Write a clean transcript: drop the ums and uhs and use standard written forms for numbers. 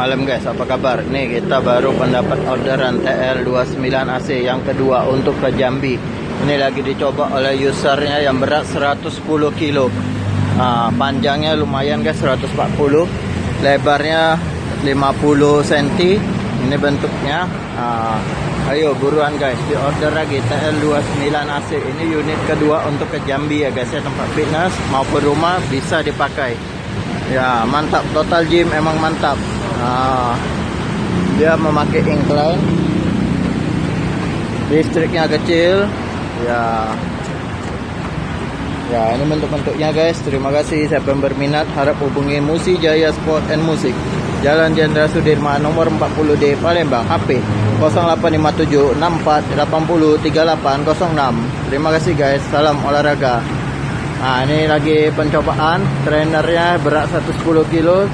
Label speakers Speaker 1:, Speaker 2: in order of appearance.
Speaker 1: malam guys, apa kabar? Nih kita baru mendapat orderan TL29AC yang kedua untuk ke Jambi. Ini lagi dicoba oleh usernya yang berat 110 kilo. Panjangnya lumayan guys, 140. Lebarnya 50 cm. Ini bentuknya. Ayo buruan guys, di order lagi TL29AC. Ini unit kedua untuk ke Jambi ya guys ya, tempat fitness maupun rumah bisa dipakai. Ya mantap, total gym emang mantap. Dia memakai incline, listriknya kecil. Ya ini bentuk-bentuknya guys. Terima kasih siapa yang berminat, harap hubungi Musi Jaya Sport and Music, Jalan Jenderal Sudirman nomor 40D Palembang, HP 0857 64 80 3806. Terima kasih guys, salam olahraga. Ini lagi pencobaan, trainernya berat 110 kilo.